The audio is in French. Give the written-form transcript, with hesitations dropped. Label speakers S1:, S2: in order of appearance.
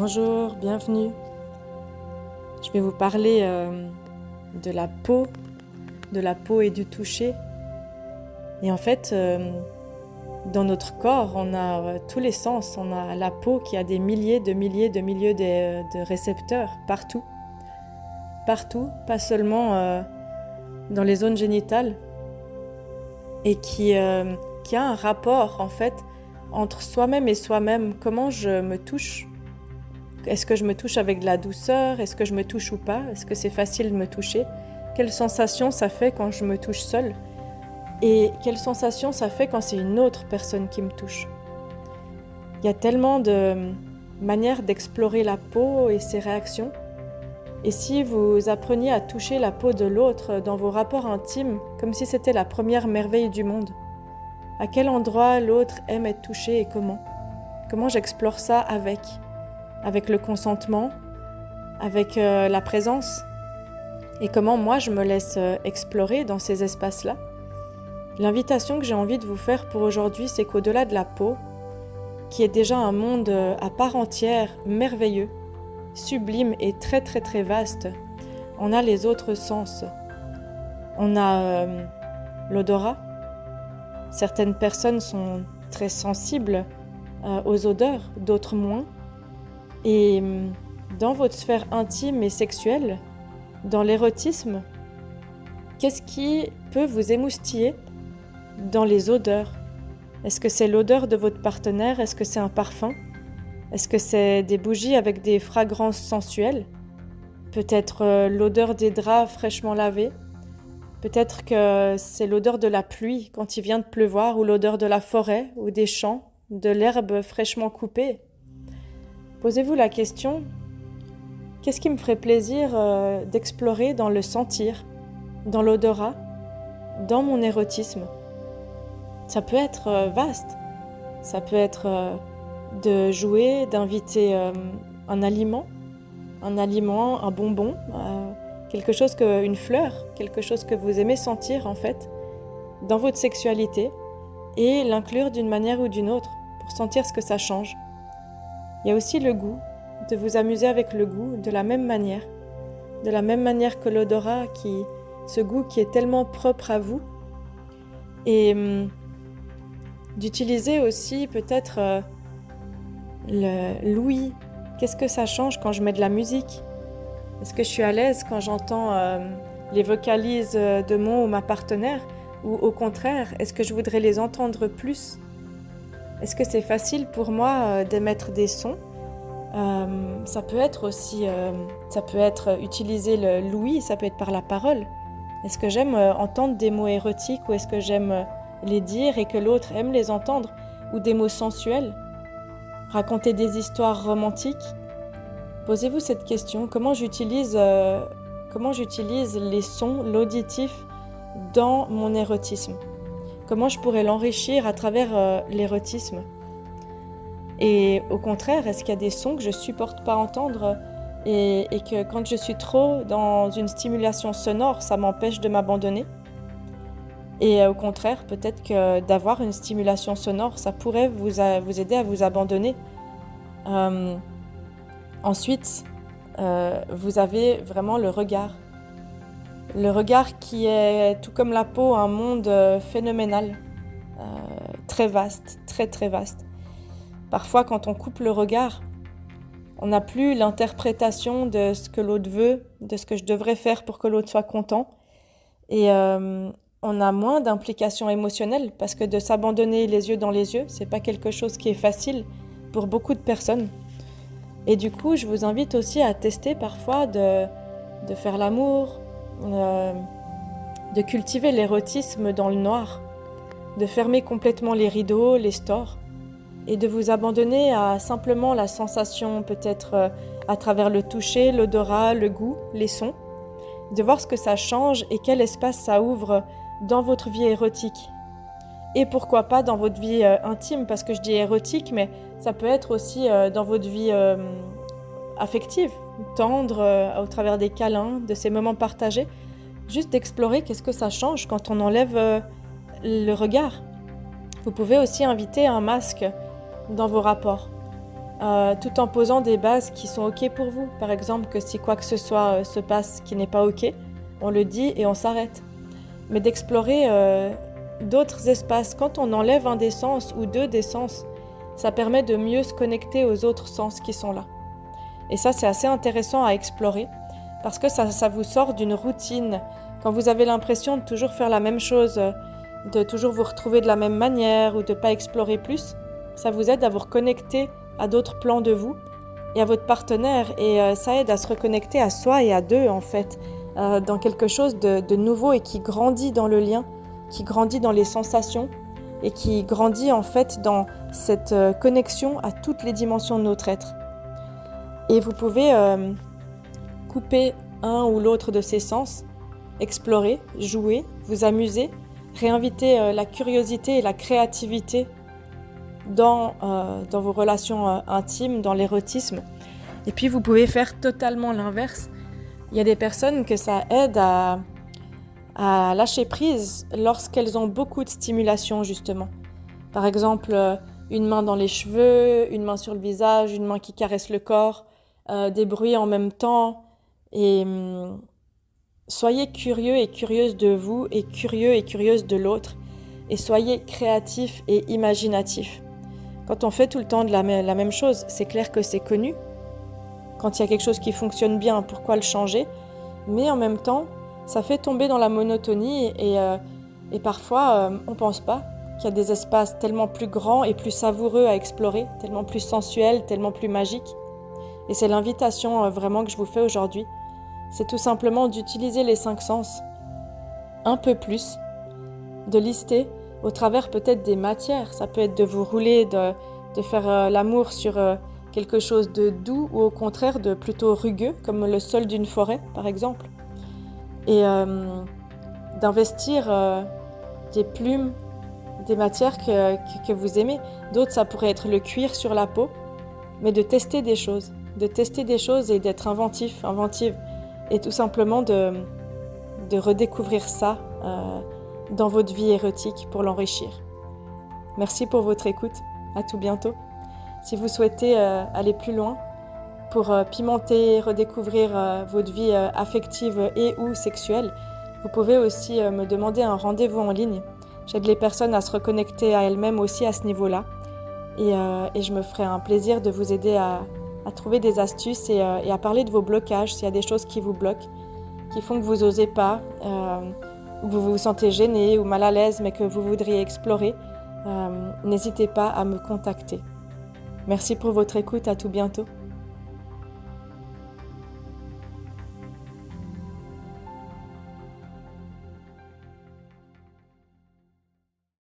S1: Bonjour, bienvenue. Je vais vous parler de la peau et du toucher. Et en fait, dans notre corps, on a tous les sens. On a la peau qui a des milliers de récepteurs partout. Partout, pas seulement dans les zones génitales. Et qui a un rapport, en fait, entre soi-même et soi-même. Comment je me touche ? Est-ce que je me touche avec de la douceur ? Est-ce que je me touche ou pas ? Est-ce que c'est facile de me toucher ? Quelle sensation ça fait quand je me touche seule ? Et quelle sensation ça fait quand c'est une autre personne qui me touche ? Il y a tellement de manières d'explorer la peau et ses réactions. Et si vous appreniez à toucher la peau de l'autre dans vos rapports intimes, comme si c'était la première merveille du monde, à quel endroit l'autre aime être touché et comment ? Comment j'explore ça avec le consentement, avec la présence, et comment moi je me laisse explorer dans ces espaces-là. L'invitation que j'ai envie de vous faire pour aujourd'hui, c'est qu'au-delà de la peau, qui est déjà un monde à part entière, merveilleux, sublime et très très très vaste, on a les autres sens. On a l'odorat. Certaines personnes sont très sensibles aux odeurs, d'autres moins. Et dans votre sphère intime et sexuelle, dans l'érotisme, qu'est-ce qui peut vous émoustiller dans les odeurs ? Est-ce que c'est l'odeur de votre partenaire ? Est-ce que c'est un parfum ? Est-ce que c'est des bougies avec des fragrances sensuelles ? Peut-être l'odeur des draps fraîchement lavés ? Peut-être que c'est l'odeur de la pluie quand il vient de pleuvoir, ou l'odeur de la forêt, ou des champs, de l'herbe fraîchement coupée. Posez-vous la question, qu'est-ce qui me ferait plaisir d'explorer dans le sentir, dans l'odorat, dans mon érotisme ? Ça peut être vaste, ça peut être de jouer, d'inviter un aliment, un bonbon, quelque chose une fleur, quelque chose que vous aimez sentir en fait, dans votre sexualité, et l'inclure d'une manière ou d'une autre pour sentir ce que ça change. Il y a aussi le goût, de vous amuser avec le goût de la même manière que l'odorat, ce goût qui est tellement propre à vous, et d'utiliser aussi peut-être l'ouïe. Qu'est-ce que ça change quand je mets de la musique ? Est-ce que je suis à l'aise quand j'entends les vocalises de mon ou ma partenaire ? Ou au contraire, est-ce que je voudrais les entendre plus ? Est-ce que c'est facile pour moi d'émettre des sons ? Ça peut être aussi, ça peut être utiliser l'ouïe, ça peut être par la parole. Est-ce que j'aime entendre des mots érotiques, ou est-ce que j'aime les dire et que l'autre aime les entendre ? Ou des mots sensuels ? Raconter des histoires romantiques ? Posez-vous cette question, comment j'utilise les sons, l'auditif dans mon érotisme ? Comment je pourrais l'enrichir à travers l'érotisme ? Et au contraire, est-ce qu'il y a des sons que je supporte pas entendre et que quand je suis trop dans une stimulation sonore, ça m'empêche de m'abandonner ? Et au contraire, peut-être que d'avoir une stimulation sonore, ça pourrait vous aider à vous abandonner. Ensuite, vous avez vraiment le regard. Le regard qui est, tout comme la peau, un monde phénoménal, très vaste, très très vaste. Parfois, quand on coupe le regard, on n'a plus l'interprétation de ce que l'autre veut, de ce que je devrais faire pour que l'autre soit content. Et on a moins d'implication émotionnelle, parce que de s'abandonner les yeux dans les yeux, c'est pas quelque chose qui est facile pour beaucoup de personnes. Et du coup, je vous invite aussi à tester parfois de faire l'amour, de cultiver l'érotisme dans le noir, de fermer complètement les rideaux, les stores, et de vous abandonner à simplement la sensation, peut-être à travers le toucher, l'odorat, le goût, les sons, de voir ce que ça change et quel espace ça ouvre dans votre vie érotique. Et pourquoi pas dans votre vie intime, parce que je dis érotique, mais ça peut être aussi dans votre vie affective, tendre, au travers des câlins, de ces moments partagés, juste d'explorer qu'est-ce que ça change quand on enlève le regard. Vous pouvez aussi inviter un masque dans vos rapports. tout en posant des bases qui sont OK pour vous. Par exemple, que si quoi que ce soit se passe qui n'est pas OK, on le dit et on s'arrête. Mais d'explorer d'autres espaces. Quand on enlève un des sens ou deux des sens, ça permet de mieux se connecter aux autres sens qui sont là. Et ça, c'est assez intéressant à explorer parce que ça vous sort d'une routine. Quand vous avez l'impression de toujours faire la même chose, de toujours vous retrouver de la même manière ou de ne pas explorer plus, ça vous aide à vous reconnecter à d'autres plans de vous et à votre partenaire. Et ça aide à se reconnecter à soi et à deux, en fait, dans quelque chose de nouveau et qui grandit dans le lien, qui grandit dans les sensations et qui grandit, en fait, dans cette connexion à toutes les dimensions de notre être. Et vous pouvez couper un ou l'autre de ces sens, explorer, jouer, vous amuser, réinviter la curiosité et la créativité dans vos relations intimes, dans l'érotisme. Et puis vous pouvez faire totalement l'inverse. Il y a des personnes que ça aide à lâcher prise lorsqu'elles ont beaucoup de stimulation, justement. Par exemple, une main dans les cheveux, une main sur le visage, une main qui caresse le corps, des bruits en même temps. Et soyez curieux et curieuse de vous et curieux et curieuse de l'autre. Et soyez créatifs et imaginatifs. Quand on fait tout le temps la même chose, c'est clair que c'est connu. Quand il y a quelque chose qui fonctionne bien, pourquoi le changer? Mais en même temps, ça fait tomber dans la monotonie et parfois, on ne pense pas qu'il y a des espaces tellement plus grands et plus savoureux à explorer, tellement plus sensuels, tellement plus magiques. Et c'est l'invitation vraiment que je vous fais aujourd'hui. C'est tout simplement d'utiliser les 5 sens un peu plus, de lister au travers peut-être des matières. Ça peut être de vous rouler, de faire l'amour sur quelque chose de doux ou au contraire de plutôt rugueux, comme le sol d'une forêt par exemple. Et d'investir des plumes, des matières que vous aimez. D'autres, ça pourrait être le cuir sur la peau, mais de tester des choses et d'être inventive, et tout simplement de redécouvrir ça dans votre vie érotique pour l'enrichir. Merci pour votre écoute, à tout bientôt. Si vous souhaitez aller plus loin pour pimenter, redécouvrir votre vie affective et ou sexuelle, vous pouvez aussi me demander un rendez-vous en ligne. J'aide les personnes à se reconnecter à elles-mêmes aussi à ce niveau-là. Et je me ferai un plaisir de vous aider à trouver des astuces et à parler de vos blocages, s'il y a des choses qui vous bloquent, qui font que vous n'osez pas, ou que vous vous sentez gêné ou mal à l'aise, mais que vous voudriez explorer, n'hésitez pas à me contacter. Merci pour votre écoute, à tout bientôt.